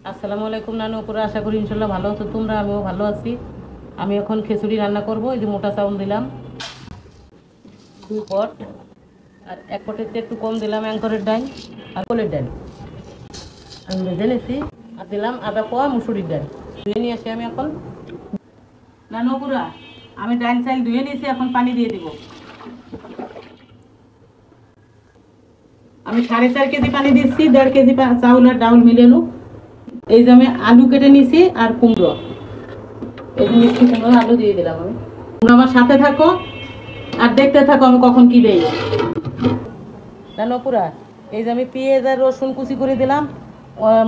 আসসালামু আলাইকুম নানু, পুরো আশা করি ইনশাল্লাহ ভালো আছো তোমরা। আমিও ভালো আছি। আমি এখন খিচুড়ি রান্না করব। এই যে মোটা চাউল দিলাম 2 পট, আর 1 পটের চেয়ে একটু কম দিলাম অ্যাঙ্করের ডাল আর কোলের ডাল। আমি ভেজে নিয়েছি। আর দিলাম আধা পোয়া মুসুরির ডাল। ধুয়ে নিয়ে আসি আমি এখন। নানু পুরা আমি ডাল চাল ধুয়ে নিয়েছি, এখন পানি দিয়ে দিব। আমি 4.5 কেজি পানি দিচ্ছি, 1.5 কেজি চাউল আর ডাউল মিলানো। এই যে আমি আলু কেটে নিয়েছি আর কুমড়ো, এই যে মিষ্টি কুমড়ো আলু দিয়ে দিলাম আমি। তোমরা আমার সাথে থাকো আর দেখতে থাকো আমি কখন কি দেই। জানো পুরা এই যে আমি পেঁয়াজ আর রসুন কুচি করে দিলাম।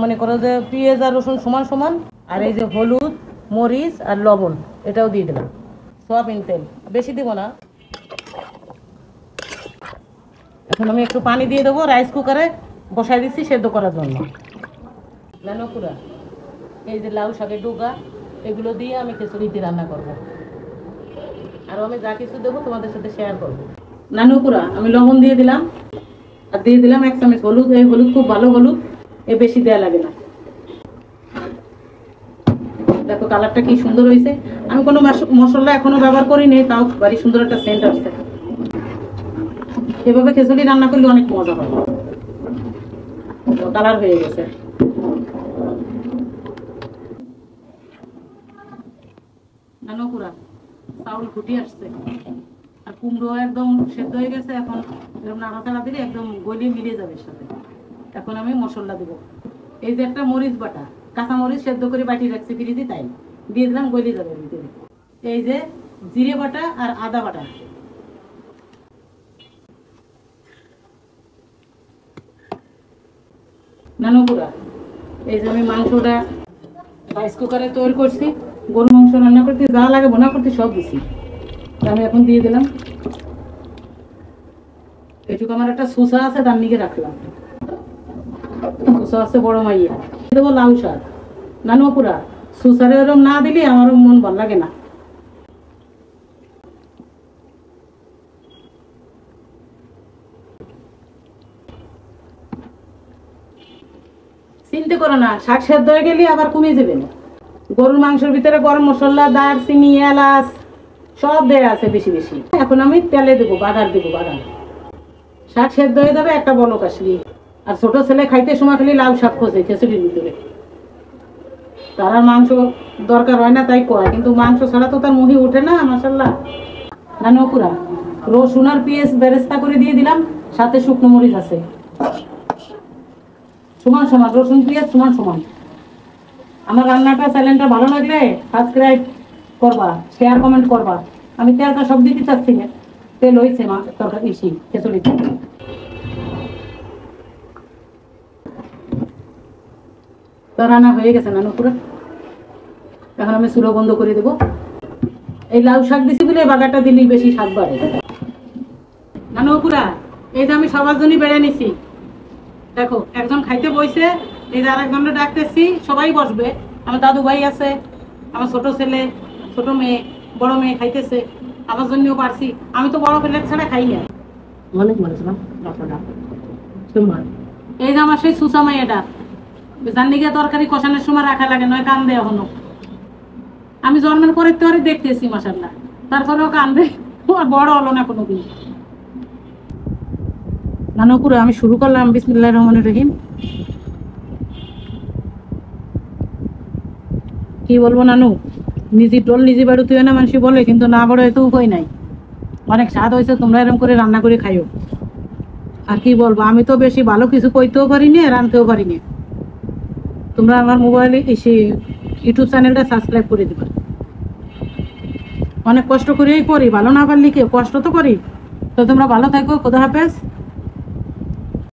মনে করো যে পেঁয়াজ আর রসুন সমান সমান। আর এই যে হলুদ, মরিচ আর লবণ এটাও দিয়ে দিলাম। সয়াবিন তেল বেশি দিব না। এখন আমি একটু পানি দিয়ে দেবো, রাইস কুকারে বসাই দিচ্ছি সেদ্ধ করার জন্য। জানো পুরা এই যে লাউ শাকের ডুগা এগুলো দিয়ে আমি খিচুড়িতে রান্না করব। আর আমি যা কিছু দেবো তোমাদের সাথে শেয়ার করবো। নানুপুরা আমি লবণ দিয়ে দিলাম, আর দিয়ে দিলাম 1 চামচ হলুদ। এই হলুদ খুব ভালো হলুদ, এ বেশি দেওয়া লাগে না। দেখো কালারটা কি সুন্দর হয়েছে। আমি কোনো মশলা এখনো ব্যবহার করিনি, তাও ভারী সুন্দর একটা সেন্ট আসছে। এভাবে খিচুড়ি রান্না করলে অনেক মজা হয়। কালার হয়ে গেছে। নানুপুরা চাউল ফুটি আসছে আর কুমড়ো একদম সেদ্ধ হয়ে গেছে। এখন এরকম নাড়াচাড়া দিলে একদম গলিয়ে মিলিয়ে যাবে সাথে। এখন আমি মশলা দেবো। এই যে একটা মরিচ বাটা, কাঁচা মরিচ সেদ্ধ করে বাটি রাখছি ফ্রিজে, তাই দিয়ে দিলাম, গলিয়ে যাবে ভিতরে। এই যে জিরে বাটা আর আদা বাটা। নানুপুরা এই যে আমি মাংসটা রাইস কুকারে তৈরি করছি। গরু মাংস রান্না করতে যা লাগে বোনা করতে সব দিছি। আমি এখন দিয়ে দিলাম। এটুকু আমার একটা সুসা আছে, তার নিকে রাখলাম। সুসা আছে বড় মাইয়া। দেবো লাউ শাক। নানুপুরা সুসারে ওরম না দিলে আমারও মন ভালো লাগে না। চিন্তা করো না, শাক সেদ্ধ হয়ে গেলে আবার কমে যাবে না। গরুর মাংসের ভিতরে গরম মশলা, দারচিনি, এলাচ সব দেয়া আছে বেশি বেশি। এখন আমি তেলে দেবো, বাগার দেবো। বাগার শাক সেদ্ধ হয়ে যাবে একটা বলক আসলি। আর ছোট ছেলে খাইতে সময় খালি লাউ শাক খোঁজে খিচুড়ির ভিতরে। তার আর মাংস দরকার হয় না তাই কয়, কিন্তু মাংস ছাড়া তো তার মুহি ওঠে না। মাশাল্লাহ। নানুপুরা রসুন আর পেঁয়াজ বেরেস্তা করে দিয়ে দিলাম, সাথে শুকনো মরিচ আছে সমান সমান। রসুন পেঁয়াজ সমান সমান। আমার রান্নাটা চ্যানেলটা ভালো লাগলে সাবস্ক্রাইব করবা, শেয়ার কমেন্ট করবা। আমি তেলটা সব দিতে চাচ্ছি না, তেল হয়েছে মা তরকারি বেশি খিচুড়িতে। তো রান্না হয়ে গেছে নানুপুরা। এখন আমি চুলো বন্ধ করে দেবো। এই লাউ শাক দিছি বলে বাগারটা দিলেই বেশি স্বাদ বাড়ে। নানুপুরা এই যে আমি সবার জন্য বেড়ে নিছি। দেখো একজন খাইতে বইছে, এই যে আরেকজনটা ডাকতেছি, সবাই বসবে। আমার দাদু ভাই আছে, আমার ছোট ছেলে, ছোট মেয়ে, বড় মেয়ে খাইতেছে। আমার জন্যও পারছি। আমি তো বড় প্লেট ছাড়া খাই না। অনেক বলেছিলাম। এই যে আমার সেই সুসা মাইয়াটা, জানি গিয়ে তরকারি কষানোর সময় রাখা লাগে, নয় কান্দে এখনো। আমি জন্মের পরে তো দেখতেছি মাশাআল্লাহ, তারপরেও কান্দে। আর বড় হলো না কোনোদিন। নানুপুরে আমি শুরু করলাম। বিসমিল্লাহির রহমানির রহিম। কি বলবো নানু, নিজে ডোল নিজে বাড়ি তুই না মানুষ বলে, কিন্তু না বড় এত উপায় নাই। অনেক স্বাদ হয়েছে, তোমরা এরকম করে রান্না করে খাইও। আর কি বলবো, আমি তো বেশি ভালো কিছু কইতেও পারি না, রাঁধতেও পারি না। তোমরা আমার মোবাইলে এসে ইউটিউব চ্যানেলটা সাবস্ক্রাইব করে দিবা। অনেক কষ্ট করেই করি, ভালো না পারলে কি কষ্ট তো করি। তো তোমরা ভালো থাকো, খোদা হাফেজ।